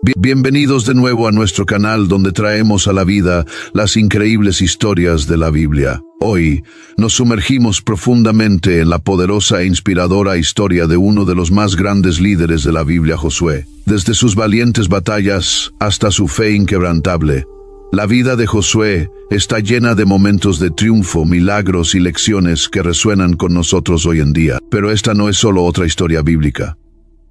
Bienvenidos de nuevo a nuestro canal donde traemos a la vida las increíbles historias de la Biblia. Hoy nos sumergimos profundamente en la poderosa e inspiradora historia de uno de los más grandes líderes de la Biblia, Josué. Desde sus valientes batallas hasta su fe inquebrantable, la vida de Josué está llena de momentos de triunfo, milagros y lecciones que resuenan con nosotros hoy en día. Pero esta no es solo otra historia bíblica.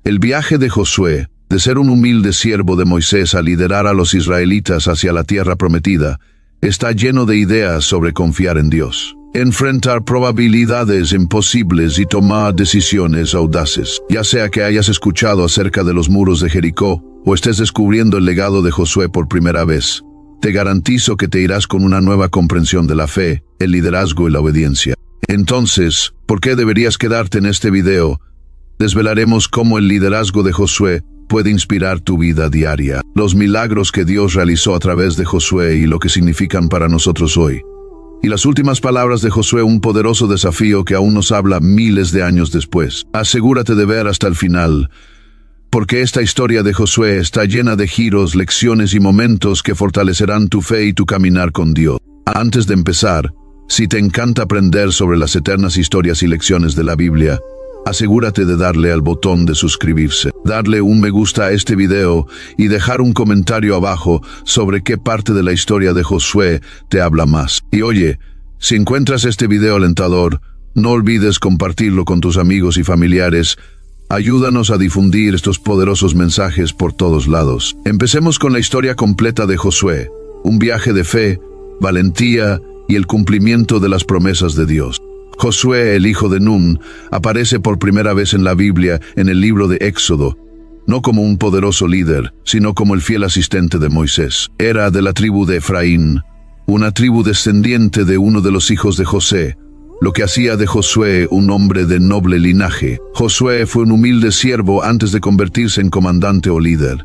El viaje de Josué, de ser un humilde siervo de Moisés a liderar a los israelitas hacia la tierra prometida, está lleno de ideas sobre confiar en Dios, enfrentar probabilidades imposibles y tomar decisiones audaces. Ya sea que hayas escuchado acerca de los muros de Jericó o estés descubriendo el legado de Josué por primera vez, te garantizo que te irás con una nueva comprensión de la fe, el liderazgo y la obediencia. Entonces, ¿por qué deberías quedarte en este video? Desvelaremos cómo el liderazgo de Josué puede inspirar tu vida diaria, los milagros que Dios realizó a través de Josué y lo que significan para nosotros hoy. Y las últimas palabras de Josué, un poderoso desafío que aún nos habla miles de años después. Asegúrate de ver hasta el final, porque esta historia de Josué está llena de giros, lecciones y momentos que fortalecerán tu fe y tu caminar con Dios. Antes de empezar, si te encanta aprender sobre las eternas historias y lecciones de la Biblia, asegúrate de darle al botón de suscribirse, darle un me gusta a este video y dejar un comentario abajo sobre qué parte de la historia de Josué te habla más. Y oye, si encuentras este video alentador, no olvides compartirlo con tus amigos y familiares. Ayúdanos a difundir estos poderosos mensajes por todos lados. Empecemos con la historia completa de Josué, un viaje de fe, valentía y el cumplimiento de las promesas de Dios. Josué, el hijo de Nun, aparece por primera vez en la Biblia en el libro de Éxodo, no como un poderoso líder, sino como el fiel asistente de Moisés. Era de la tribu de Efraín, una tribu descendiente de uno de los hijos de José, lo que hacía de Josué un hombre de noble linaje. Josué fue un humilde siervo antes de convertirse en comandante o líder,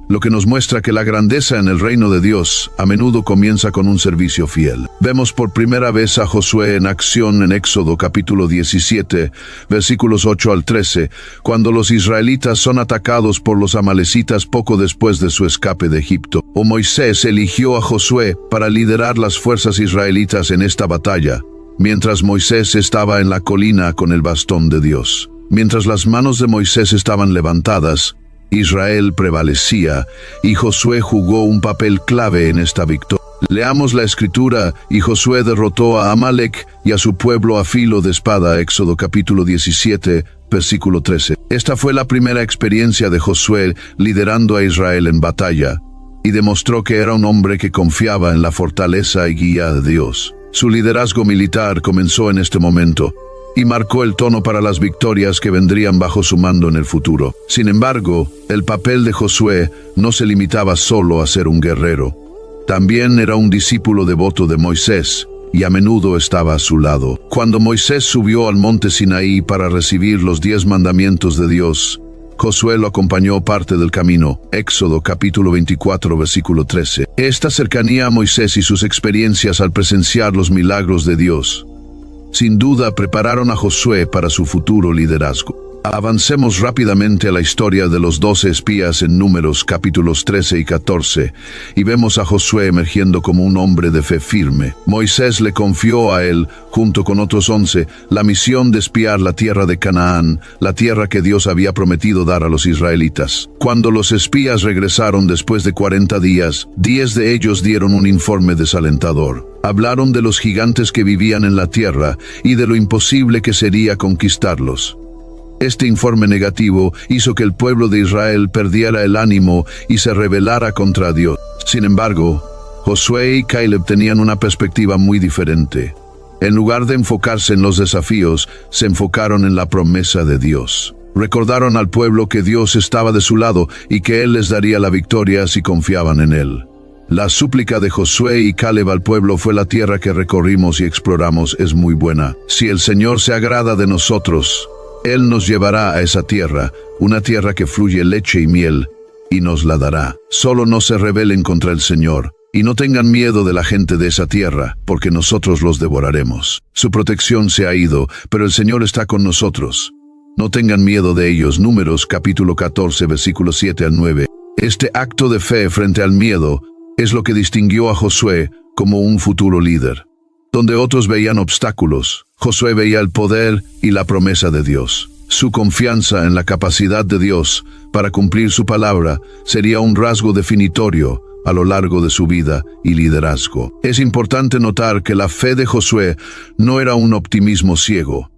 lo que nos muestra que la grandeza en el reino de Dios a menudo comienza con un servicio fiel. Vemos por primera vez a Josué en acción en Éxodo capítulo 17, versículos 8 al 13, cuando los israelitas son atacados por los amalecitas poco después de su escape de Egipto. Moisés eligió a Josué para liderar las fuerzas israelitas en esta batalla, mientras Moisés estaba en la colina con el bastón de Dios. Mientras las manos de Moisés estaban levantadas, Israel prevalecía y Josué jugó un papel clave en esta victoria. Leamos la escritura: y Josué derrotó a Amalec y a su pueblo a filo de espada. Éxodo capítulo 17, versículo 13. Esta fue la primera experiencia de Josué liderando a Israel en batalla, y demostró que era un hombre que confiaba en la fortaleza y guía de Dios. Su liderazgo militar comenzó en este momento y marcó el tono para las victorias que vendrían bajo su mando en el futuro. Sin embargo, el papel de Josué no se limitaba solo a ser un guerrero. También era un discípulo devoto de Moisés y a menudo estaba a su lado. Cuando Moisés subió al monte Sinaí para recibir los 10 mandamientos de Dios, Josué lo acompañó parte del camino. Éxodo capítulo 24, versículo 13. Esta cercanía a Moisés y sus experiencias al presenciar los milagros de Dios, sin duda prepararon a Josué para su futuro liderazgo. Avancemos rápidamente a la historia de los 12 espías en Números capítulos 13 y 14, y vemos a Josué emergiendo como un hombre de fe firme. Moisés le confió a él, junto con otros 11, la misión de espiar la tierra de Canaán, la tierra que Dios había prometido dar a los israelitas. Cuando los espías regresaron después de 40 días, 10 de ellos dieron un informe desalentador. Hablaron de los gigantes que vivían en la tierra y de lo imposible que sería conquistarlos. Este informe negativo hizo que el pueblo de Israel perdiera el ánimo y se rebelara contra Dios. Sin embargo, Josué y Caleb tenían una perspectiva muy diferente. En lugar de enfocarse en los desafíos, se enfocaron en la promesa de Dios. Recordaron al pueblo que Dios estaba de su lado y que Él les daría la victoria si confiaban en Él. La súplica de Josué y Caleb al pueblo fue: la tierra que recorrimos y exploramos es muy buena. Si el Señor se agrada de nosotros, Él nos llevará a esa tierra, una tierra que fluye leche y miel, y nos la dará. Solo no se rebelen contra el Señor, y no tengan miedo de la gente de esa tierra, porque nosotros los devoraremos. Su protección se ha ido, pero el Señor está con nosotros. No tengan miedo de ellos. Números capítulo 14, versículos 7 al 9. Este acto de fe frente al miedo es lo que distinguió a Josué como un futuro líder. Donde otros veían obstáculos, Josué veía el poder y la promesa de Dios. Su confianza en la capacidad de Dios para cumplir su palabra sería un rasgo definitorio a lo largo de su vida y liderazgo. Es importante notar que la fe de Josué no era un optimismo ciego.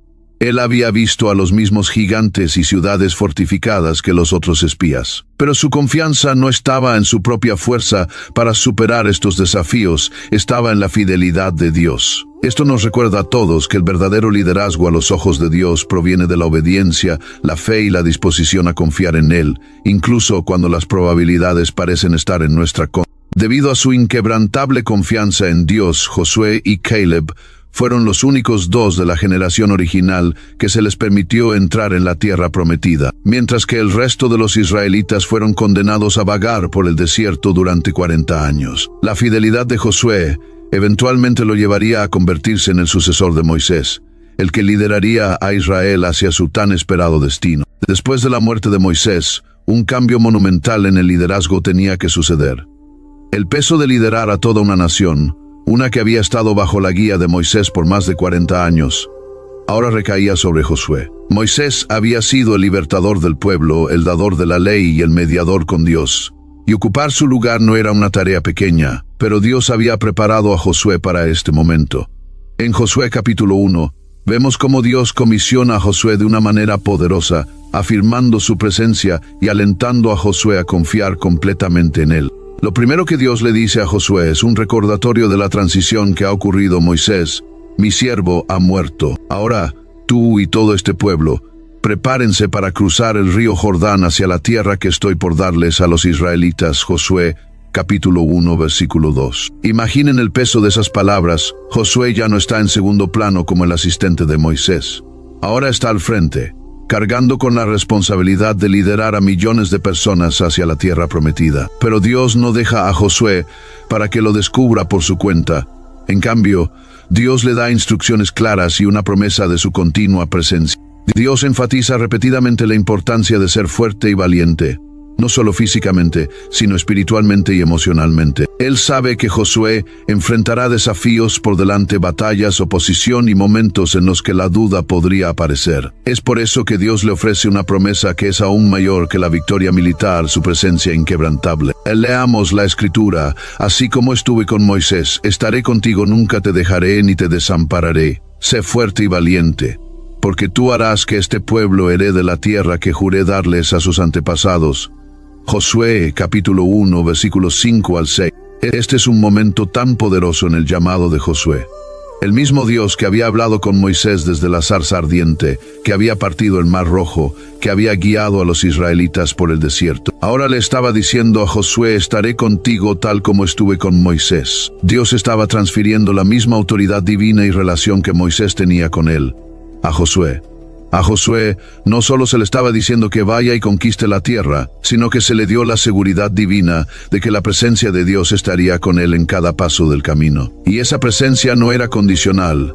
Él había visto a los mismos gigantes y ciudades fortificadas que los otros espías. Pero su confianza no estaba en su propia fuerza para superar estos desafíos, estaba en la fidelidad de Dios. Esto nos recuerda a todos que el verdadero liderazgo a los ojos de Dios proviene de la obediencia, la fe y la disposición a confiar en Él, incluso cuando las probabilidades parecen estar en nuestra contra. Debido a su inquebrantable confianza en Dios, Josué y Caleb fueron los únicos dos de la generación original que se les permitió entrar en la tierra prometida, mientras que el resto de los israelitas fueron condenados a vagar por el desierto durante 40 años. La fidelidad de Josué eventualmente lo llevaría a convertirse en el sucesor de Moisés, el que lideraría a Israel hacia su tan esperado destino. Después de la muerte de Moisés, un cambio monumental en el liderazgo tenía que suceder. El peso de liderar a toda una nación, una que había estado bajo la guía de Moisés por más de 40 años, ahora recaía sobre Josué. Moisés había sido el libertador del pueblo, el dador de la ley y el mediador con Dios. Y ocupar su lugar no era una tarea pequeña, pero Dios había preparado a Josué para este momento. En Josué capítulo 1, vemos cómo Dios comisiona a Josué de una manera poderosa, afirmando su presencia y alentando a Josué a confiar completamente en él. Lo primero que Dios le dice a Josué es un recordatorio de la transición que ha ocurrido. Moisés, mi siervo, ha muerto. Ahora, tú y todo este pueblo, prepárense para cruzar el río Jordán hacia la tierra que estoy por darles a los israelitas. Josué, capítulo 1, versículo 2. Imaginen el peso de esas palabras. Josué ya no está en segundo plano como el asistente de Moisés. Ahora está al frente, cargando con la responsabilidad de liderar a millones de personas hacia la tierra prometida. Pero Dios no deja a Josué para que lo descubra por su cuenta. En cambio, Dios le da instrucciones claras y una promesa de su continua presencia. Dios enfatiza repetidamente la importancia de ser fuerte y valiente, no solo físicamente, sino espiritualmente y emocionalmente. Él sabe que Josué enfrentará desafíos por delante, batallas, oposición y momentos en los que la duda podría aparecer. Es por eso que Dios le ofrece una promesa que es aún mayor que la victoria militar, su presencia inquebrantable. Leamos la Escritura: así como estuve con Moisés, estaré contigo, nunca te dejaré ni te desampararé. Sé fuerte y valiente, porque tú harás que este pueblo herede la tierra que juré darles a sus antepasados. Josué, capítulo 1, versículos 5 al 6. Este es un momento tan poderoso en el llamado de Josué. El mismo Dios que había hablado con Moisés desde la zarza ardiente, que había partido el mar rojo, que había guiado a los israelitas por el desierto, ahora le estaba diciendo a Josué: estaré contigo tal como estuve con Moisés. Dios estaba transfiriendo la misma autoridad divina y relación que Moisés tenía con él a Josué. A Josué no solo se le estaba diciendo que vaya y conquiste la tierra, sino que se le dio la seguridad divina de que la presencia de Dios estaría con él en cada paso del camino. Y esa presencia no era condicional.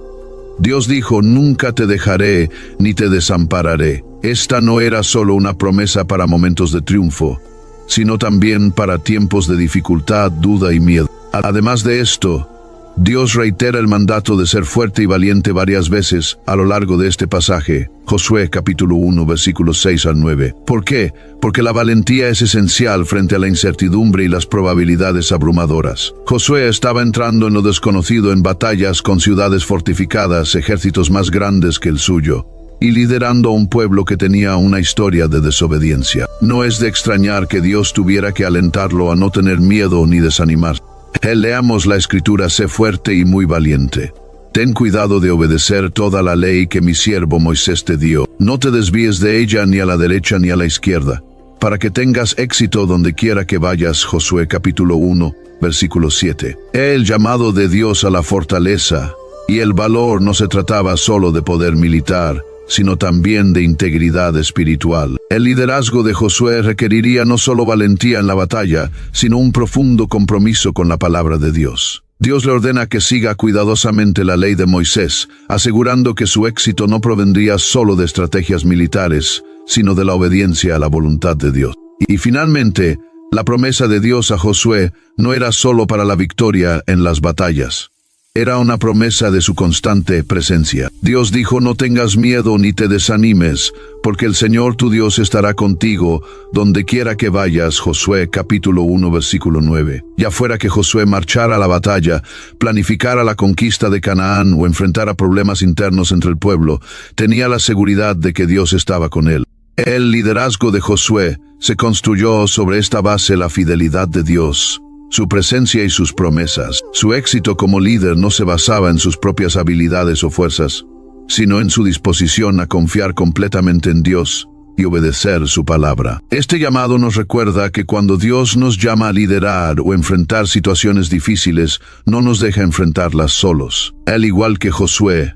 Dios dijo: nunca te dejaré ni te desampararé. Esta no era solo una promesa para momentos de triunfo, sino también para tiempos de dificultad, duda y miedo. Además de esto, Dios reitera el mandato de ser fuerte y valiente varias veces a lo largo de este pasaje. Josué capítulo 1 versículos 6 al 9. ¿Por qué? Porque la valentía es esencial frente a la incertidumbre y las probabilidades abrumadoras. Josué estaba entrando en lo desconocido, en batallas con ciudades fortificadas, ejércitos más grandes que el suyo, y liderando a un pueblo que tenía una historia de desobediencia. No es de extrañar que Dios tuviera que alentarlo a no tener miedo ni desanimarse. Leamos la Escritura: sé fuerte y muy valiente. Ten cuidado de obedecer toda la ley que mi siervo Moisés te dio. No te desvíes de ella ni a la derecha ni a la izquierda, para que tengas éxito donde quiera que vayas. Josué capítulo 1, versículo 7. El llamado de Dios a la fortaleza y el valor no se trataba solo de poder militar, sino también de integridad espiritual. El liderazgo de Josué requeriría no solo valentía en la batalla, sino un profundo compromiso con la palabra de Dios. Dios le ordena que siga cuidadosamente la ley de Moisés, asegurando que su éxito no provendría solo de estrategias militares, sino de la obediencia a la voluntad de Dios. Y finalmente, La promesa de Dios a Josué no era solo para la victoria en las batallas. Era una promesa de su constante presencia. Dios dijo: no tengas miedo ni te desanimes, porque el Señor tu Dios estará contigo donde quiera que vayas. Josué capítulo 1 versículo 9. Ya fuera que Josué marchara a la batalla, planificara la conquista de Canaán o enfrentara problemas internos entre el pueblo, tenía la seguridad de que Dios estaba con él. El liderazgo de Josué se construyó sobre esta base: la fidelidad de Dios, su presencia y sus promesas. Su éxito como líder no se basaba en sus propias habilidades o fuerzas, sino en su disposición a confiar completamente en Dios y obedecer su palabra. Este llamado nos recuerda que cuando Dios nos llama a liderar o enfrentar situaciones difíciles, no nos deja enfrentarlas solos. Al igual que Josué,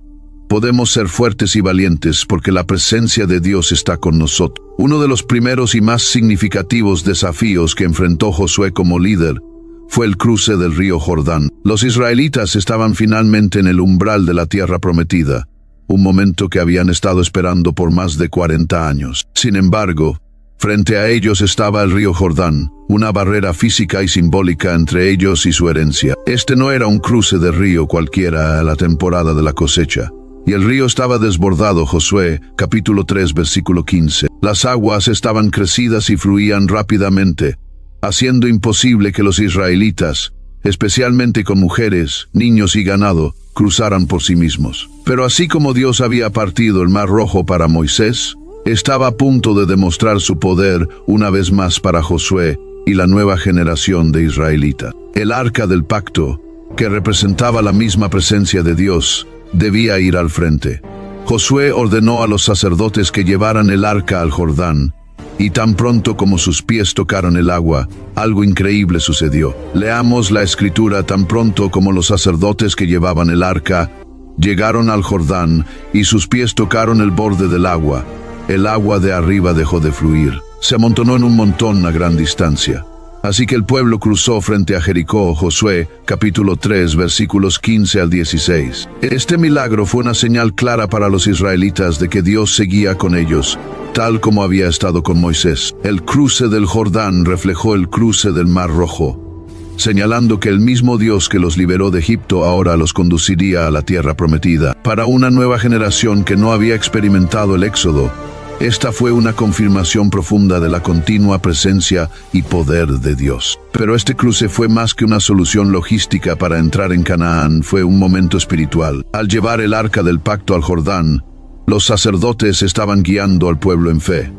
podemos ser fuertes y valientes porque la presencia de Dios está con nosotros. Uno de los primeros y más significativos desafíos que enfrentó Josué como líder fue el cruce del río Jordán. Los israelitas estaban finalmente en el umbral de la tierra prometida, un momento que habían estado esperando por más de 40 años. Sin embargo, frente a ellos estaba el río Jordán, una barrera física y simbólica entre ellos y su herencia. Este no era un cruce de río cualquiera a la temporada de la cosecha, y el río estaba desbordado. Josué capítulo 3 versículo 15. Las aguas estaban crecidas y fluían rápidamente, haciendo imposible que los israelitas, especialmente con mujeres, niños y ganado, cruzaran por sí mismos. Pero así como Dios había partido el Mar Rojo para Moisés, estaba a punto de demostrar su poder una vez más para Josué y la nueva generación de israelitas. El Arca del Pacto, que representaba la misma presencia de Dios, debía ir al frente. Josué ordenó a los sacerdotes que llevaran el arca al Jordán, y tan pronto como sus pies tocaron el agua, algo increíble sucedió. Leamos la escritura: tan pronto como los sacerdotes que llevaban el arca llegaron al Jordán y sus pies tocaron el borde del agua, el agua de arriba dejó de fluir. Se amontonó en un montón a gran distancia. Así que el pueblo cruzó frente a Jericó. Josué capítulo 3 versículos 15 al 16. Este milagro fue una señal clara para los israelitas de que Dios seguía con ellos, tal como había estado con Moisés. El cruce del Jordán reflejó el cruce del Mar Rojo, señalando que el mismo Dios que los liberó de Egipto ahora los conduciría a la tierra prometida. Para una nueva generación que no había experimentado el Éxodo, esta fue una confirmación profunda de la continua presencia y poder de Dios. Pero este cruce fue más que una solución logística para entrar en Canaán, fue un momento espiritual. Al llevar el arca del pacto al Jordán, los sacerdotes estaban guiando al pueblo en fe.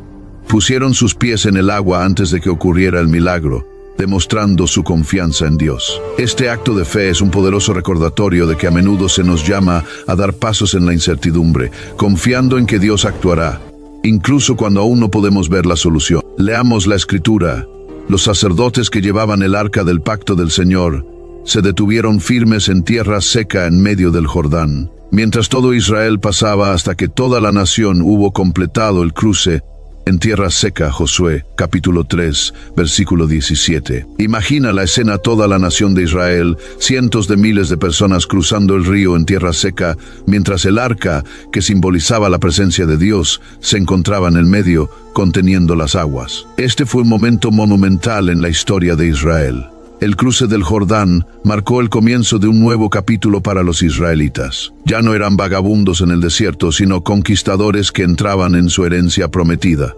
Pusieron sus pies en el agua antes de que ocurriera el milagro, demostrando su confianza en Dios. Este acto de fe es un poderoso recordatorio de que a menudo se nos llama a dar pasos en la incertidumbre, confiando en que Dios actuará, incluso cuando aún no podemos ver la solución. Leamos la escritura. Los sacerdotes que llevaban el arca del pacto del Señor se detuvieron firmes en tierra seca en medio del Jordán, mientras todo Israel pasaba hasta que toda la nación hubo completado el cruce en tierra seca. Josué capítulo 3 versículo 17. Imagina la escena: toda la nación de Israel, cientos de miles de personas cruzando el río en tierra seca, mientras el arca, que simbolizaba la presencia de Dios, se encontraba en el medio, conteniendo las aguas. Este fue un momento monumental en la historia de Israel. El cruce del Jordán marcó el comienzo de un nuevo capítulo para los israelitas. Ya no eran vagabundos en el desierto, sino conquistadores que entraban en su herencia prometida.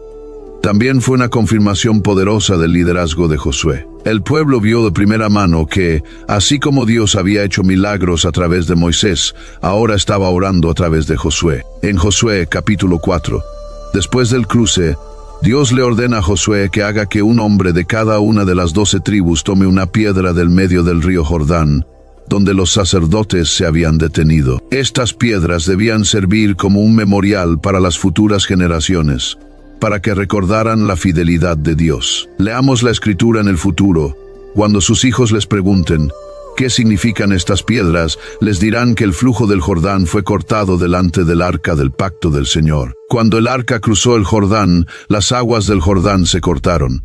También fue una confirmación poderosa del liderazgo de Josué. El pueblo vio de primera mano que, así como Dios había hecho milagros a través de Moisés, ahora estaba orando a través de Josué. En Josué capítulo 4, después del cruce, Dios le ordena a Josué que haga que un hombre de cada una de las 12 tribus tome una piedra del medio del río Jordán, donde los sacerdotes se habían detenido. Estas piedras debían servir como un memorial para las futuras generaciones, para que recordaran la fidelidad de Dios. Leamos la escritura: en el futuro, cuando sus hijos les pregunten ¿qué significan estas piedras?, les dirán que el flujo del Jordán fue cortado delante del arca del pacto del Señor. Cuando el arca cruzó el Jordán, las aguas del Jordán se cortaron.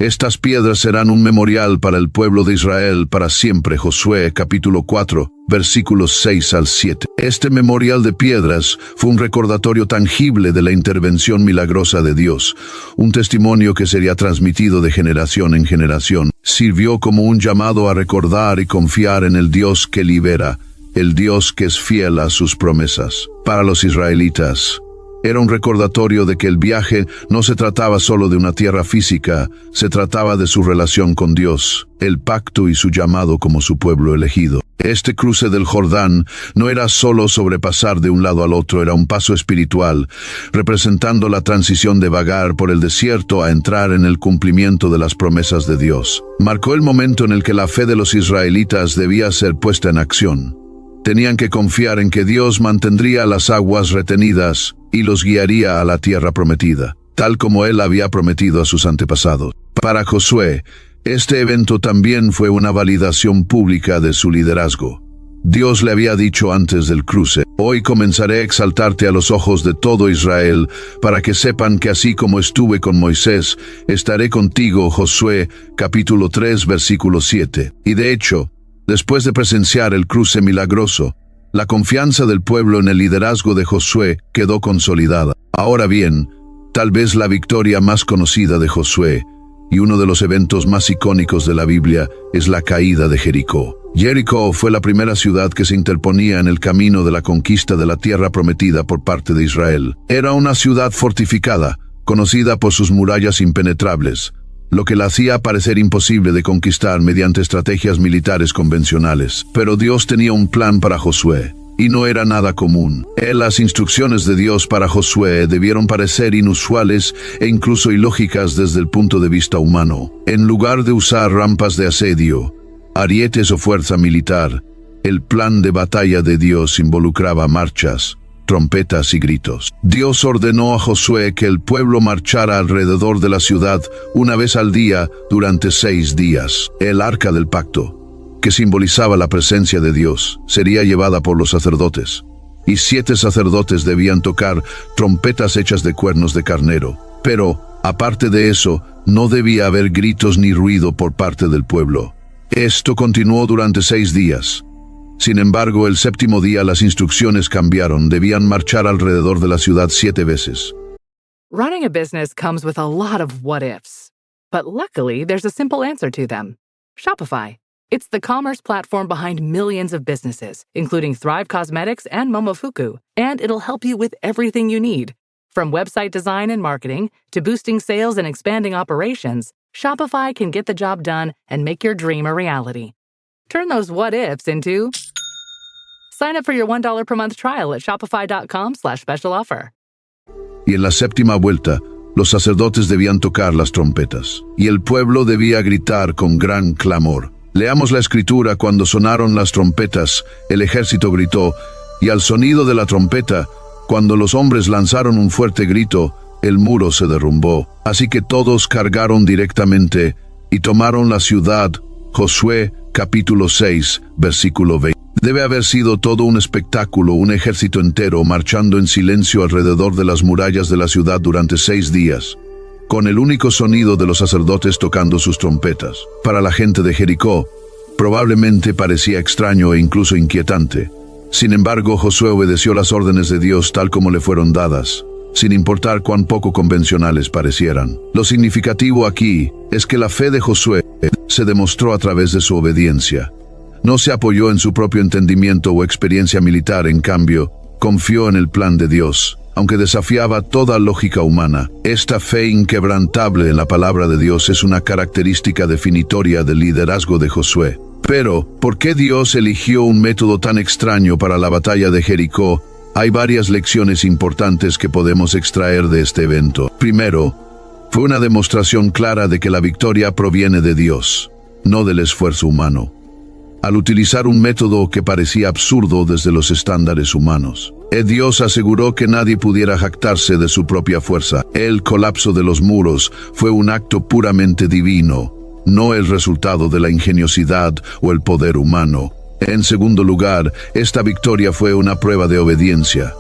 Estas piedras serán un memorial para el pueblo de Israel para siempre. Josué capítulo 4, versículos 6 al 7. Este memorial de piedras fue un recordatorio tangible de la intervención milagrosa de Dios, un testimonio que sería transmitido de generación en generación. Sirvió como un llamado a recordar y confiar en el Dios que libera, el Dios que es fiel a sus promesas. Para los israelitas, era un recordatorio de que el viaje no se trataba solo de una tierra física, se trataba de su relación con Dios, el pacto y su llamado como su pueblo elegido. Este cruce del Jordán no era solo sobrepasar de un lado al otro, era un paso espiritual, representando la transición de vagar por el desierto a entrar en el cumplimiento de las promesas de Dios. Marcó el momento en el que la fe de los israelitas debía ser puesta en acción. Tenían que confiar en que Dios mantendría las aguas retenidas y los guiaría a la tierra prometida, tal como Él había prometido a sus antepasados. Para Josué, este evento también fue una validación pública de su liderazgo. Dios le había dicho antes del cruce: «Hoy comenzaré a exaltarte a los ojos de todo Israel, para que sepan que así como estuve con Moisés, estaré contigo». Josué capítulo 3, versículo 7. Y de hecho, después de presenciar el cruce milagroso, la confianza del pueblo en el liderazgo de Josué quedó consolidada. Ahora bien, tal vez la victoria más conocida de Josué y uno de los eventos más icónicos de la Biblia es la caída de Jericó. Jericó fue la primera ciudad que se interponía en el camino de la conquista de la tierra prometida por parte de Israel. Era una ciudad fortificada, conocida por sus murallas impenetrables, lo que la hacía parecer imposible de conquistar mediante estrategias militares convencionales. Pero Dios tenía un plan para Josué, y no era nada común. Las instrucciones de Dios para Josué debieron parecer inusuales e incluso ilógicas desde el punto de vista humano. En lugar de usar rampas de asedio, arietes o fuerza militar, el plan de batalla de Dios involucraba marchas, trompetas y gritos. Dios ordenó a Josué que el pueblo marchara alrededor de la ciudad una vez al día durante 6 días. El arca del pacto, que simbolizaba la presencia de Dios, sería llevada por los sacerdotes, y 7 sacerdotes debían tocar trompetas hechas de cuernos de carnero. Pero, aparte de eso, no debía haber gritos ni ruido por parte del pueblo. Esto continuó durante 6 días. Sin embargo, el 7º día las instrucciones cambiaron. Debían marchar alrededor de la ciudad 7 veces. Running a business comes with a lot of what-ifs. But luckily, there's a simple answer to them. Shopify. It's the commerce platform behind millions of businesses, including Thrive Cosmetics and Momofuku. And it'll help you with everything you need. From website design and marketing to boosting sales and expanding operations, Shopify can get the job done and make your dream a reality. Turn those what-ifs into... Sign up for your $1 per month trial at shopify.com/special offer. Y en la 7ª vuelta, los sacerdotes debían tocar las trompetas, y el pueblo debía gritar con gran clamor. Leamos la escritura: cuando sonaron las trompetas, el ejército gritó, y al sonido de la trompeta, cuando los hombres lanzaron un fuerte grito, el muro se derrumbó. Así que todos cargaron directamente y tomaron la ciudad. Josué capítulo 6, versículo 20. Debe haber sido todo un espectáculo, un ejército entero marchando en silencio alrededor de las murallas de la ciudad durante 6 días, con el único sonido de los sacerdotes tocando sus trompetas. Para la gente de Jericó, probablemente parecía extraño e incluso inquietante. Sin embargo, Josué obedeció las órdenes de Dios tal como le fueron dadas, sin importar cuán poco convencionales parecieran. Lo significativo aquí es que la fe de Josué se demostró a través de su obediencia. No se apoyó en su propio entendimiento o experiencia militar, en cambio, confió en el plan de Dios, aunque desafiaba toda lógica humana. Esta fe inquebrantable en la palabra de Dios es una característica definitoria del liderazgo de Josué. Pero, ¿por qué Dios eligió un método tan extraño para la batalla de Jericó? Hay varias lecciones importantes que podemos extraer de este evento. Primero, fue una demostración clara de que la victoria proviene de Dios, no del esfuerzo humano. Al utilizar un método que parecía absurdo desde los estándares humanos, Dios aseguró que nadie pudiera jactarse de su propia fuerza. El colapso de los muros fue un acto puramente divino, no el resultado de la ingeniosidad o el poder humano. En segundo lugar, esta victoria fue una prueba de obediencia.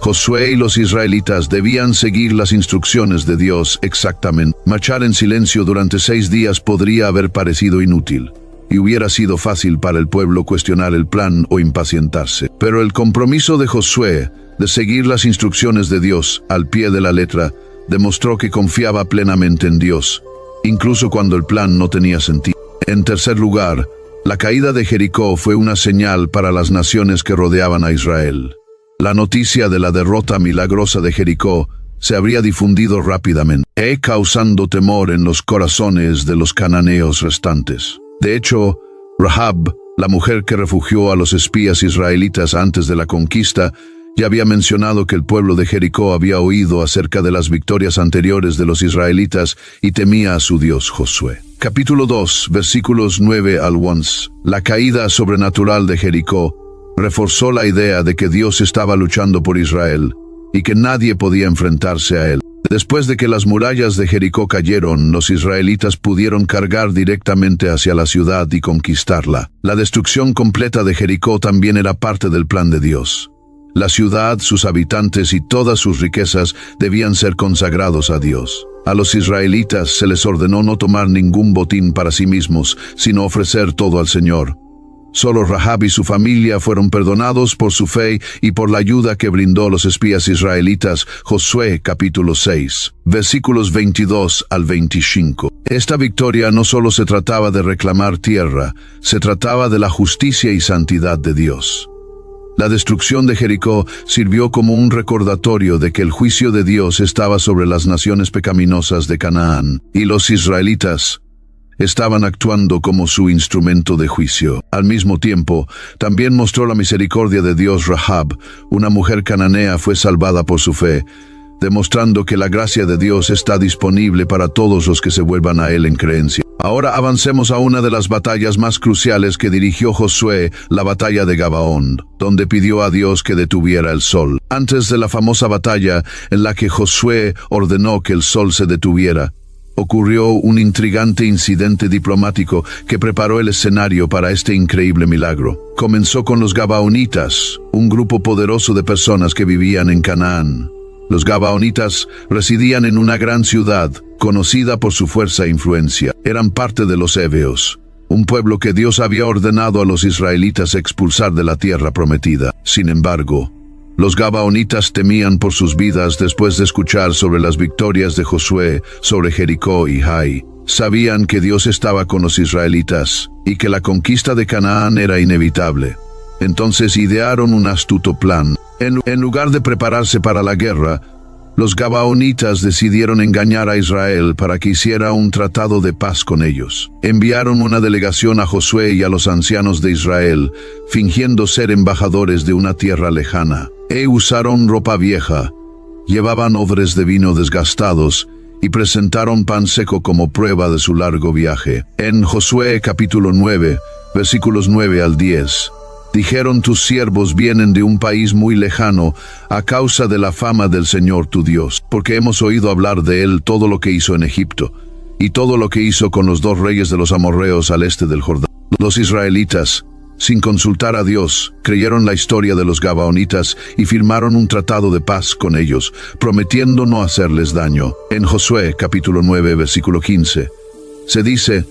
Josué y los israelitas debían seguir las instrucciones de Dios exactamente. Marchar en silencio durante 6 días podría haber parecido inútil, y hubiera sido fácil para el pueblo cuestionar el plan o impacientarse. Pero el compromiso de Josué de seguir las instrucciones de Dios al pie de la letra demostró que confiaba plenamente en Dios, incluso cuando el plan no tenía sentido. En tercer lugar, la caída de Jericó fue una señal para las naciones que rodeaban a Israel. La noticia de la derrota milagrosa de Jericó se habría difundido rápidamente, causando temor en los corazones de los cananeos restantes. De hecho, Rahab, la mujer que refugió a los espías israelitas antes de la conquista, ya había mencionado que el pueblo de Jericó había oído acerca de las victorias anteriores de los israelitas y temía a su Dios Josué. Capítulo 2, versículos 9 al 11. La caída sobrenatural de Jericó reforzó la idea de que Dios estaba luchando por Israel y que nadie podía enfrentarse a él. Después de que las murallas de Jericó cayeron, los israelitas pudieron cargar directamente hacia la ciudad y conquistarla. La destrucción completa de Jericó también era parte del plan de Dios. La ciudad, sus habitantes y todas sus riquezas debían ser consagrados a Dios. A los israelitas se les ordenó no tomar ningún botín para sí mismos, sino ofrecer todo al Señor. Solo Rahab y su familia fueron perdonados por su fe y por la ayuda que brindó los espías israelitas. Josué capítulo 6, versículos 22 al 25. Esta victoria no solo se trataba de reclamar tierra, se trataba de la justicia y santidad de Dios. La destrucción de Jericó sirvió como un recordatorio de que el juicio de Dios estaba sobre las naciones pecaminosas de Canaán, y los israelitas estaban actuando como su instrumento de juicio. Al mismo tiempo, también mostró la misericordia de Dios. Rahab, una mujer cananea, fue salvada por su fe, demostrando que la gracia de Dios está disponible para todos los que se vuelvan a Él en creencia. Ahora avancemos a una de las batallas más cruciales que dirigió Josué, la batalla de Gabaón, donde pidió a Dios que detuviera el sol. Antes de la famosa batalla en la que Josué ordenó que el sol se detuviera, ocurrió un intrigante incidente diplomático que preparó el escenario para este increíble milagro. Comenzó con los Gabaonitas, un grupo poderoso de personas que vivían en Canaán. Los Gabaonitas residían en una gran ciudad, conocida por su fuerza e influencia. Eran parte de los heveos, un pueblo que Dios había ordenado a los israelitas expulsar de la tierra prometida. Sin embargo, los Gabaonitas temían por sus vidas después de escuchar sobre las victorias de Josué sobre Jericó y Hai. Sabían que Dios estaba con los israelitas y que la conquista de Canaán era inevitable. Entonces idearon un astuto plan. En lugar de prepararse para la guerra, los Gabaonitas decidieron engañar a Israel para que hiciera un tratado de paz con ellos. Enviaron una delegación a Josué y a los ancianos de Israel, fingiendo ser embajadores de una tierra lejana. Usaron ropa vieja, llevaban odres de vino desgastados y presentaron pan seco como prueba de su largo viaje. En Josué capítulo 9, versículos 9 al 10, dijeron: tus siervos vienen de un país muy lejano a causa de la fama del Señor tu Dios, porque hemos oído hablar de Él todo lo que hizo en Egipto, y todo lo que hizo con los 2 reyes de los amorreos al este del Jordán. Los israelitas, sin consultar a Dios, creyeron la historia de los Gabaonitas y firmaron un tratado de paz con ellos, prometiendo no hacerles daño. En Josué capítulo 9, versículo 15, se dice: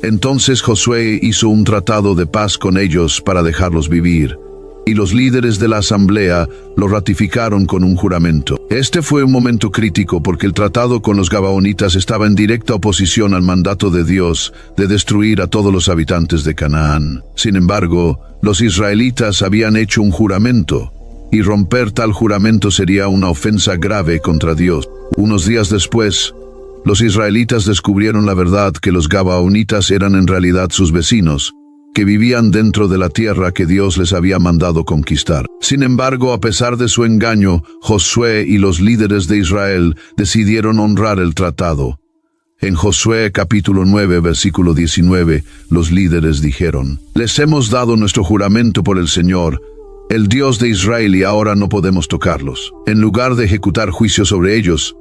entonces Josué hizo un tratado de paz con ellos para dejarlos vivir, y los líderes de la asamblea lo ratificaron con un juramento. Este fue un momento crítico porque el tratado con los Gabaonitas estaba en directa oposición al mandato de Dios de destruir a todos los habitantes de Canaán. Sin embargo, los israelitas habían hecho un juramento, y romper tal juramento sería una ofensa grave contra Dios. Unos días después, los israelitas descubrieron la verdad que los Gabaonitas eran en realidad sus vecinos, que vivían dentro de la tierra que Dios les había mandado conquistar. Sin embargo, a pesar de su engaño, Josué y los líderes de Israel decidieron honrar el tratado. En Josué capítulo 9, versículo 19, los líderes dijeron: les hemos dado nuestro juramento por el Señor, el Dios de Israel, y ahora no podemos tocarlos. En lugar de ejecutar juicio sobre ellos,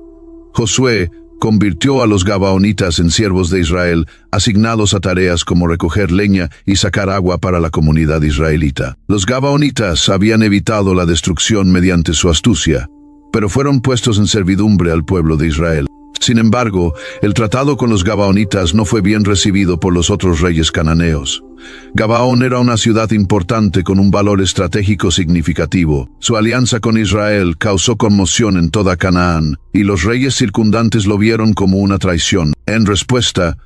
Josué convirtió a los gabaonitas en siervos de Israel, asignados a tareas como recoger leña y sacar agua para la comunidad israelita. Los gabaonitas habían evitado la destrucción mediante su astucia, pero fueron puestos en servidumbre al pueblo de Israel. Sin embargo, el tratado con los gabaonitas no fue bien recibido por los otros reyes cananeos. Gabaón era una ciudad importante con un valor estratégico significativo. Su alianza con Israel causó conmoción en toda Canaán, y los reyes circundantes lo vieron como una traición. En respuesta,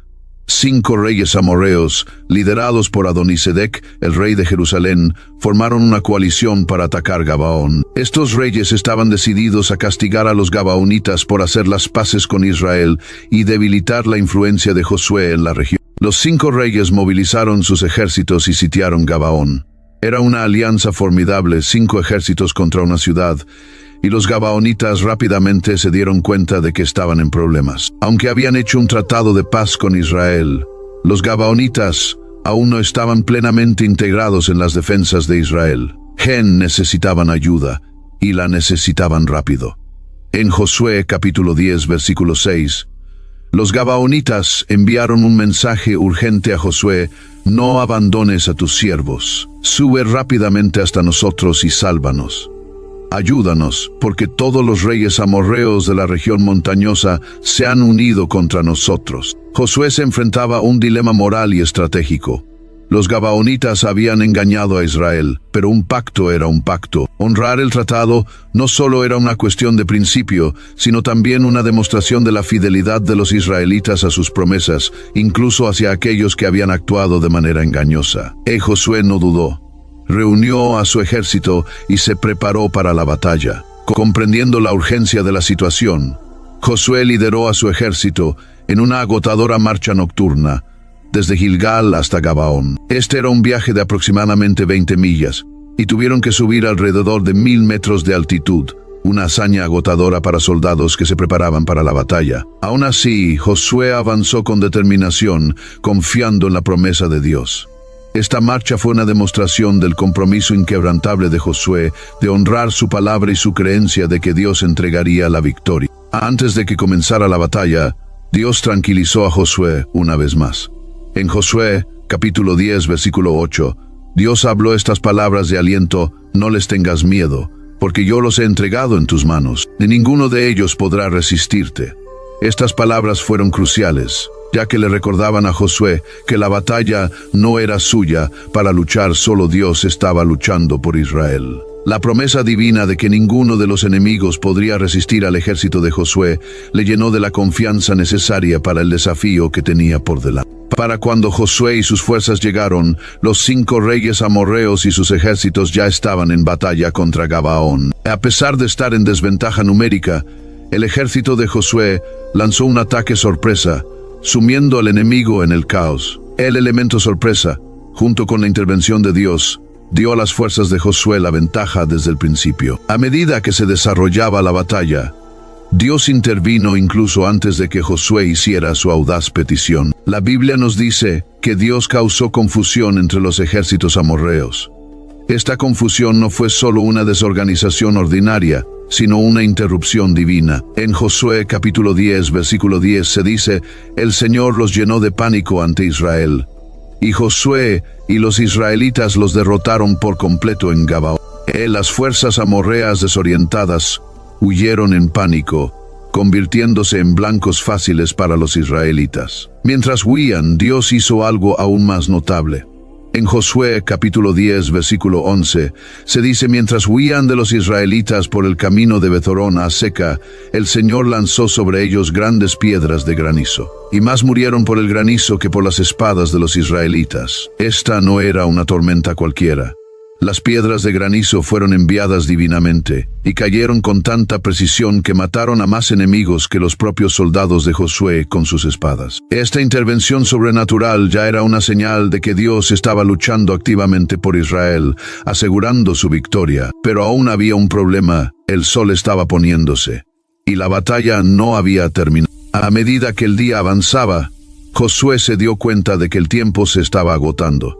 5 reyes amorreos, liderados por Adonisedec, el rey de Jerusalén, formaron una coalición para atacar Gabaón. Estos reyes estaban decididos a castigar a los gabaonitas por hacer las paces con Israel y debilitar la influencia de Josué en la región. Los 5 reyes movilizaron sus ejércitos y sitiaron Gabaón. Era una alianza formidable, 5 ejércitos contra una ciudad, y los gabaonitas rápidamente se dieron cuenta de que estaban en problemas. Aunque habían hecho un tratado de paz con Israel, los gabaonitas aún no estaban plenamente integrados en las defensas de Israel. Necesitaban ayuda, y la necesitaban rápido. En Josué capítulo 10, versículo 6, los gabaonitas enviaron un mensaje urgente a Josué: no abandones a tus siervos, sube rápidamente hasta nosotros y sálvanos. Ayúdanos, porque todos los reyes amorreos de la región montañosa se han unido contra nosotros. Josué se enfrentaba a un dilema moral y estratégico. Los gabaonitas habían engañado a Israel, pero un pacto era un pacto. Honrar el tratado no solo era una cuestión de principio, sino también una demostración de la fidelidad de los israelitas a sus promesas, incluso hacia aquellos que habían actuado de manera engañosa. Josué no dudó. Reunió a su ejército y se preparó para la batalla. Comprendiendo la urgencia de la situación, Josué lideró a su ejército en una agotadora marcha nocturna, desde Gilgal hasta Gabaón. Este era un viaje de aproximadamente 20 millas, y tuvieron que subir alrededor de 1000 metros de altitud, una hazaña agotadora para soldados que se preparaban para la batalla. Aún así, Josué avanzó con determinación, confiando en la promesa de Dios. Esta marcha fue una demostración del compromiso inquebrantable de Josué de honrar su palabra y su creencia de que Dios entregaría la victoria. Antes de que comenzara la batalla, Dios tranquilizó a Josué una vez más. En Josué, capítulo 10, versículo 8, Dios habló estas palabras de aliento: no les tengas miedo, porque yo los he entregado en tus manos, ni ninguno de ellos podrá resistirte. Estas palabras fueron cruciales, ya que le recordaban a Josué que la batalla no era suya para luchar, solo Dios estaba luchando por Israel. La promesa divina de que ninguno de los enemigos podría resistir al ejército de Josué le llenó de la confianza necesaria para el desafío que tenía por delante. Para cuando Josué y sus fuerzas llegaron, los 5 reyes amorreos y sus ejércitos ya estaban en batalla contra Gabaón. A pesar de estar en desventaja numérica, el ejército de Josué lanzó un ataque sorpresa, sumiendo al enemigo en el caos. El elemento sorpresa, junto con la intervención de Dios, dio a las fuerzas de Josué la ventaja desde el principio. A medida que se desarrollaba la batalla, Dios intervino incluso antes de que Josué hiciera su audaz petición. La Biblia nos dice que Dios causó confusión entre los ejércitos amorreos. Esta confusión no fue solo una desorganización ordinaria, sino una interrupción divina. En Josué capítulo 10, versículo 10 se dice: el Señor los llenó de pánico ante Israel, y Josué y los israelitas los derrotaron por completo en Gabaón. Las fuerzas amorreas desorientadas huyeron en pánico, convirtiéndose en blancos fáciles para los israelitas. Mientras huían, Dios hizo algo aún más notable. En Josué capítulo 10, versículo 11, se dice: mientras huían de los israelitas por el camino de Bethorón a Seca, el Señor lanzó sobre ellos grandes piedras de granizo, y más murieron por el granizo que por las espadas de los israelitas. Esta no era una tormenta cualquiera. Las piedras de granizo fueron enviadas divinamente, y cayeron con tanta precisión que mataron a más enemigos que los propios soldados de Josué con sus espadas. Esta intervención sobrenatural ya era una señal de que Dios estaba luchando activamente por Israel, asegurando su victoria. Pero aún había un problema: el sol estaba poniéndose, y la batalla no había terminado. A medida que el día avanzaba, Josué se dio cuenta de que el tiempo se estaba agotando.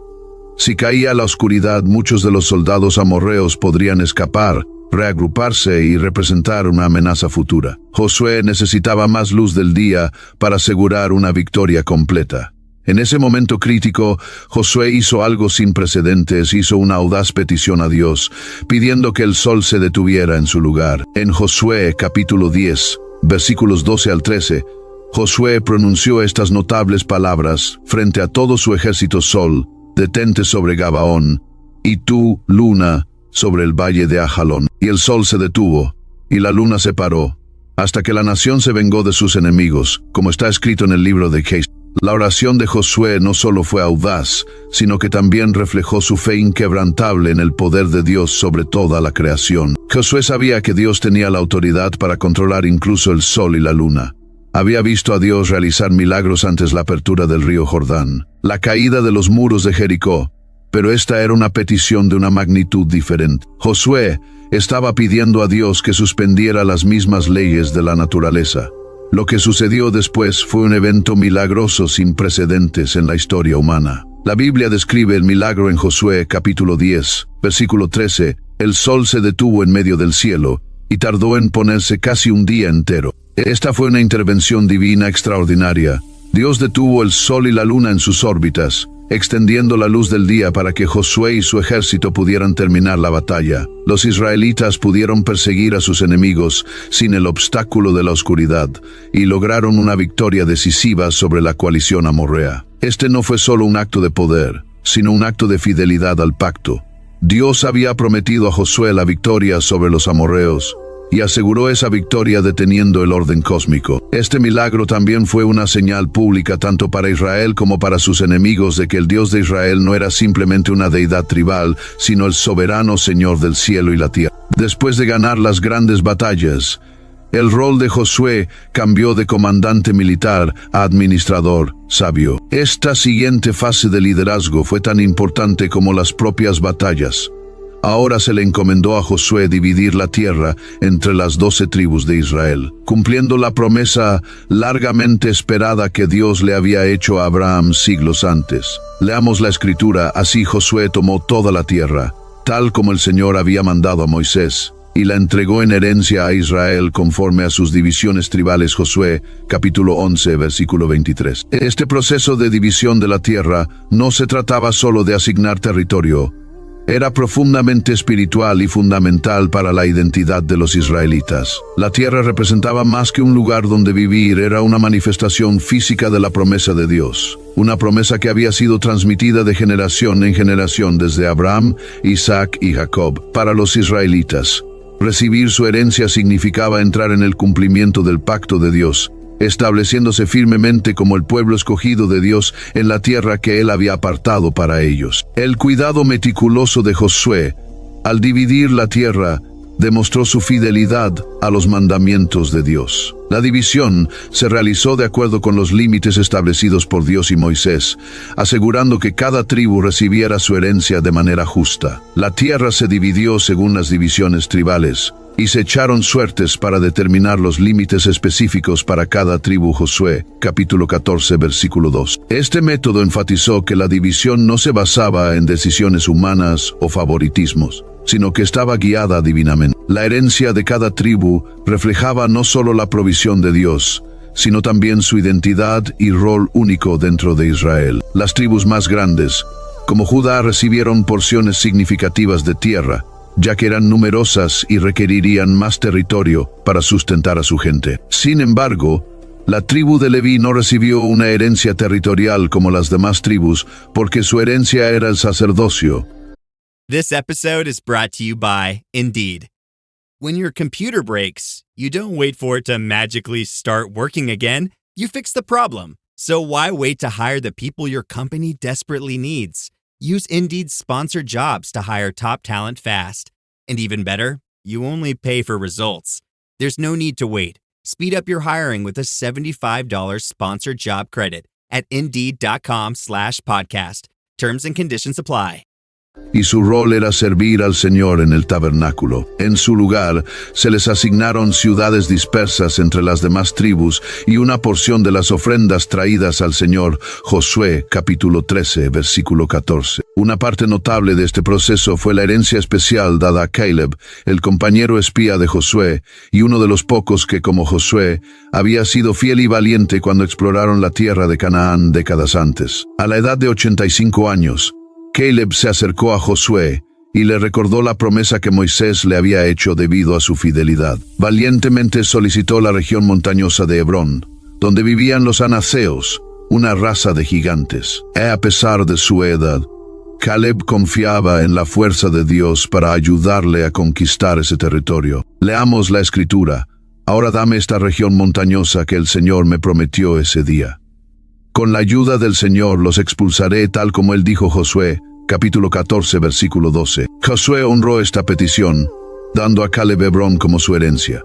Si caía la oscuridad, muchos de los soldados amorreos podrían escapar, reagruparse y representar una amenaza futura. Josué necesitaba más luz del día para asegurar una victoria completa. En ese momento crítico, Josué hizo algo sin precedentes, hizo una audaz petición a Dios, pidiendo que el sol se detuviera en su lugar. En Josué capítulo 10, versículos 12 al 13, Josué pronunció estas notables palabras frente a todo su ejército: Sol, detente sobre Gabaón, y tú, luna, sobre el valle de Ajalón. Y el sol se detuvo, y la luna se paró, hasta que la nación se vengó de sus enemigos, como está escrito en el libro de Jesús. La oración de Josué no solo fue audaz, sino que también reflejó su fe inquebrantable en el poder de Dios sobre toda la creación. Josué sabía que Dios tenía la autoridad para controlar incluso el sol y la luna. Había visto a Dios realizar milagros antes la apertura del río Jordán, la caída de los muros de Jericó, pero esta era una petición de una magnitud diferente. Josué estaba pidiendo a Dios que suspendiera las mismas leyes de la naturaleza. Lo que sucedió después fue un evento milagroso sin precedentes en la historia humana. La Biblia describe el milagro en Josué capítulo 10, versículo 13. El sol se detuvo en medio del cielo y tardó en ponerse casi un día entero. Esta fue una intervención divina extraordinaria. Dios detuvo el sol y la luna en sus órbitas, extendiendo la luz del día para que Josué y su ejército pudieran terminar la batalla. Los israelitas pudieron perseguir a sus enemigos sin el obstáculo de la oscuridad y lograron una victoria decisiva sobre la coalición amorrea. Este no fue solo un acto de poder, sino un acto de fidelidad al pacto. Dios había prometido a Josué la victoria sobre los amorreos y aseguró esa victoria deteniendo el orden cósmico. Este milagro también fue una señal pública tanto para Israel como para sus enemigos de que el Dios de Israel no era simplemente una deidad tribal, sino el soberano Señor del cielo y la tierra. Después de ganar las grandes batallas, el rol de Josué cambió de comandante militar a administrador sabio. Esta siguiente fase de liderazgo fue tan importante como las propias batallas. Ahora se le encomendó a Josué dividir la tierra entre las 12 tribus de Israel, cumpliendo la promesa largamente esperada que Dios le había hecho a Abraham siglos antes. Leamos la escritura: así Josué tomó toda la tierra, tal como el Señor había mandado a Moisés, y la entregó en herencia a Israel conforme a sus divisiones tribales. Josué, capítulo 11, versículo 23. Este proceso de división de la tierra no se trataba solo de asignar territorio. Era profundamente espiritual y fundamental para la identidad de los israelitas. La tierra representaba más que un lugar donde vivir, era una manifestación física de la promesa de Dios. Una promesa que había sido transmitida de generación en generación desde Abraham, Isaac y Jacob. Para los israelitas, recibir su herencia significaba entrar en el cumplimiento del pacto de Dios, estableciéndose firmemente como el pueblo escogido de Dios en la tierra que Él había apartado para ellos. El cuidado meticuloso de Josué, al dividir la tierra, demostró su fidelidad a los mandamientos de Dios. La división se realizó de acuerdo con los límites establecidos por Dios y Moisés, asegurando que cada tribu recibiera su herencia de manera justa. La tierra se dividió según las divisiones tribales, y se echaron suertes para determinar los límites específicos para cada tribu. Josué, capítulo 14, versículo 2. Este método enfatizó que la división no se basaba en decisiones humanas o favoritismos, sino que estaba guiada divinamente. La herencia de cada tribu reflejaba no solo la provisión de Dios, sino también su identidad y rol único dentro de Israel. Las tribus más grandes, como Judá, recibieron porciones significativas de tierra, ya que eran numerosas y requerirían más territorio para sustentar a su gente. Sin embargo, la tribu de Leví no recibió una herencia territorial como las demás tribus, porque su herencia era el sacerdocio. This episode is brought to you by Indeed. When your computer breaks, you don't wait for it to magically start working again. You fix the problem. So why wait to hire the people your company desperately needs? Use Indeed's sponsored jobs to hire top talent fast. And even better, you only pay for results. There's no need to wait. Speed up your hiring with a $75 sponsored job credit at Indeed.com/podcast. Terms and conditions apply. y su rol era servir al Señor en el tabernáculo. En su lugar, se les asignaron ciudades dispersas entre las demás tribus y una porción de las ofrendas traídas al Señor. Josué, capítulo 13, versículo 14. Una parte notable de este proceso fue la herencia especial dada a Caleb, el compañero espía de Josué, y uno de los pocos que, como Josué, había sido fiel y valiente cuando exploraron la tierra de Canaán décadas antes. A la edad de 85 años, Caleb se acercó a Josué y le recordó la promesa que Moisés le había hecho debido a su fidelidad. Valientemente solicitó la región montañosa de Hebrón, donde vivían los anaseos, una raza de gigantes. A pesar de su edad, Caleb confiaba en la fuerza de Dios para ayudarle a conquistar ese territorio. Leamos la Escritura. Ahora dame esta región montañosa que el Señor me prometió ese día. Con la ayuda del Señor los expulsaré tal como él dijo. Josué, capítulo 14, versículo 12. Josué honró esta petición, dando a Caleb Hebrón como su herencia.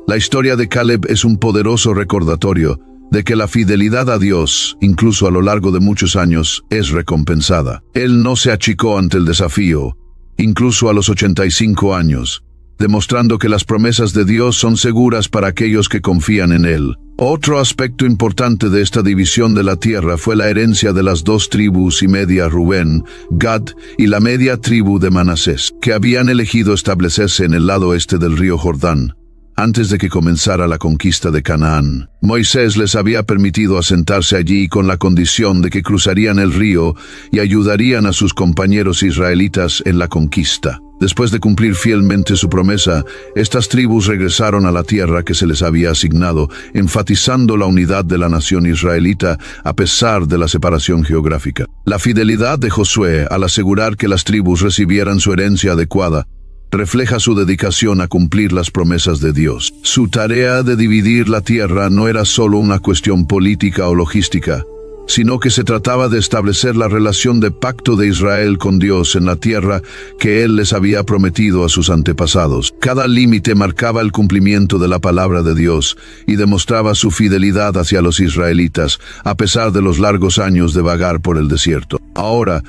La historia de Caleb es un poderoso recordatorio de que la fidelidad a Dios, incluso a lo largo de muchos años, es recompensada. Él no se achicó ante el desafío, incluso a los 85 años, demostrando que las promesas de Dios son seguras para aquellos que confían en Él. Otro aspecto importante de esta división de la tierra fue la herencia de las 2 tribus y media, Rubén, Gad y la media tribu de Manasés, que habían elegido establecerse en el lado este del río Jordán, antes de que comenzara la conquista de Canaán. Moisés les había permitido asentarse allí con la condición de que cruzarían el río y ayudarían a sus compañeros israelitas en la conquista. Después de cumplir fielmente su promesa, estas tribus regresaron a la tierra que se les había asignado, enfatizando la unidad de la nación israelita a pesar de la separación geográfica. La fidelidad de Josué al asegurar que las tribus recibieran su herencia adecuada refleja su dedicación a cumplir las promesas de Dios. Su tarea de dividir la tierra no era solo una cuestión política o logística, sino que se trataba de establecer la relación de pacto de Israel con Dios en la tierra que Él les había prometido a sus antepasados. Cada límite marcaba el cumplimiento de la palabra de Dios y demostraba su fidelidad hacia los israelitas, a pesar de los largos años de vagar por el desierto. Ahora,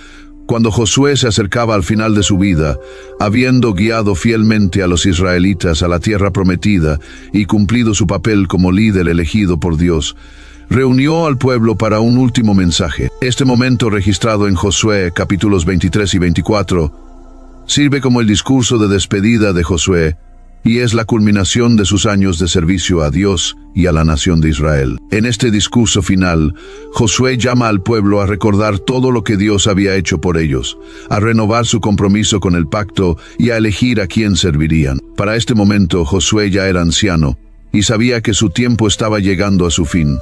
cuando Josué se acercaba al final de su vida, habiendo guiado fielmente a los israelitas a la tierra prometida y cumplido su papel como líder elegido por Dios, reunió al pueblo para un último mensaje. Este momento, registrado en Josué capítulos 23 y 24, sirve como el discurso de despedida de Josué y es la culminación de sus años de servicio a Dios y a la nación de Israel. En este discurso final, Josué llama al pueblo a recordar todo lo que Dios había hecho por ellos, a renovar su compromiso con el pacto y a elegir a quién servirían. Para este momento, Josué ya era anciano y sabía que su tiempo estaba llegando a su fin.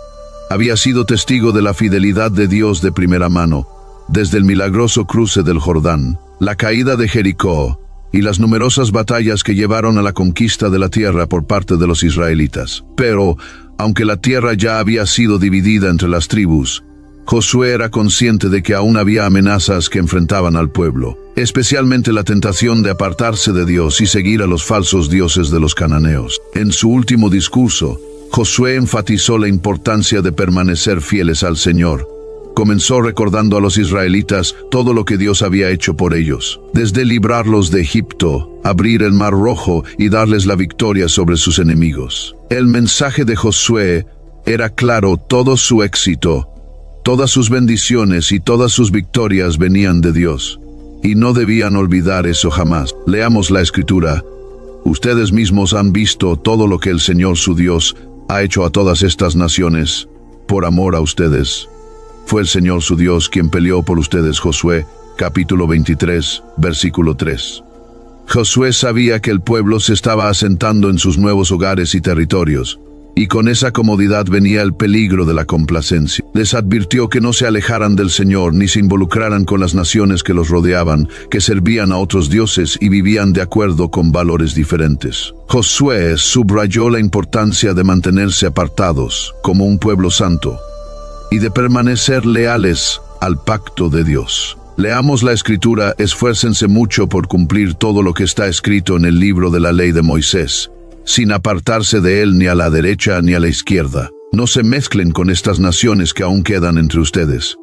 Había sido testigo de la fidelidad de Dios de primera mano, desde el milagroso cruce del Jordán, la caída de Jericó y las numerosas batallas que llevaron a la conquista de la tierra por parte de los israelitas. Pero, aunque la tierra ya había sido dividida entre las tribus, Josué era consciente de que aún había amenazas que enfrentaban al pueblo, especialmente la tentación de apartarse de Dios y seguir a los falsos dioses de los cananeos. En su último discurso, Josué enfatizó la importancia de permanecer fieles al Señor. Comenzó recordando a los israelitas todo lo que Dios había hecho por ellos, desde librarlos de Egipto, abrir el Mar Rojo y darles la victoria sobre sus enemigos. El mensaje de Josué era claro: todo su éxito, todas sus bendiciones y todas sus victorias venían de Dios, y no debían olvidar eso jamás. Leamos la Escritura. Ustedes mismos han visto todo lo que el Señor su Dios ha hecho a todas estas naciones por amor a ustedes. Fue el Señor su Dios quien peleó por ustedes. Josué, capítulo 23, versículo 3. Josué sabía que el pueblo se estaba asentando en sus nuevos hogares y territorios, y con esa comodidad venía el peligro de la complacencia. Les advirtió que no se alejaran del Señor ni se involucraran con las naciones que los rodeaban, que servían a otros dioses y vivían de acuerdo con valores diferentes. Josué subrayó la importancia de mantenerse apartados como un pueblo santo y de permanecer leales al pacto de Dios. Leamos la Escritura: esfuércense mucho por cumplir todo lo que está escrito en el libro de la ley de Moisés, sin apartarse de él ni a la derecha ni a la izquierda. No se mezclen con estas naciones que aún quedan entre ustedes.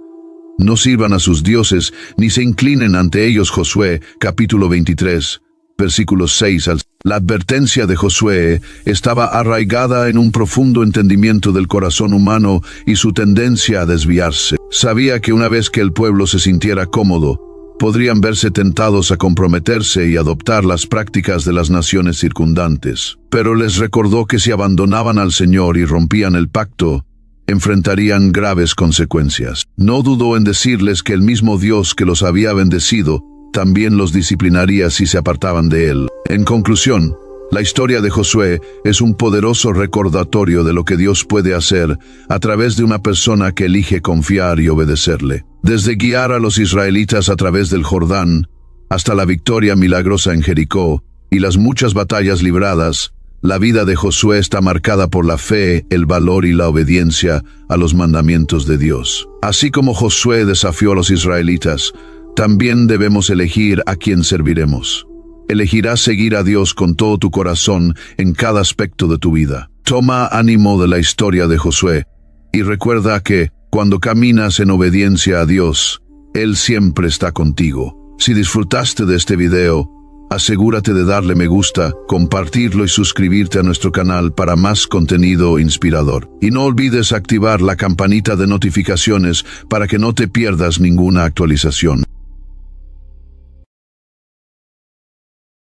No sirvan a sus dioses, ni se inclinen ante ellos. Josué, capítulo 23, versículos 6 al 7. La advertencia de Josué estaba arraigada en un profundo entendimiento del corazón humano y su tendencia a desviarse. Sabía que una vez que el pueblo se sintiera cómodo, podrían verse tentados a comprometerse y adoptar las prácticas de las naciones circundantes. Pero les recordó que si abandonaban al Señor y rompían el pacto, enfrentarían graves consecuencias. No dudó en decirles que el mismo Dios que los había bendecido también los disciplinaría si se apartaban de Él. En conclusión, la historia de Josué es un poderoso recordatorio de lo que Dios puede hacer a través de una persona que elige confiar y obedecerle. Desde guiar a los israelitas a través del Jordán hasta la victoria milagrosa en Jericó y las muchas batallas libradas, la vida de Josué está marcada por la fe, el valor y la obediencia a los mandamientos de Dios. Así como Josué desafió a los israelitas, también debemos elegir a quién serviremos. Elegirás seguir a Dios con todo tu corazón en cada aspecto de tu vida. Toma ánimo de la historia de Josué y recuerda que, cuando caminas en obediencia a Dios, Él siempre está contigo. Si disfrutaste de este video, asegúrate de darle me gusta, compartirlo y suscribirte a nuestro canal para más contenido inspirador. Y no olvides activar la campanita de notificaciones para que no te pierdas ninguna actualización.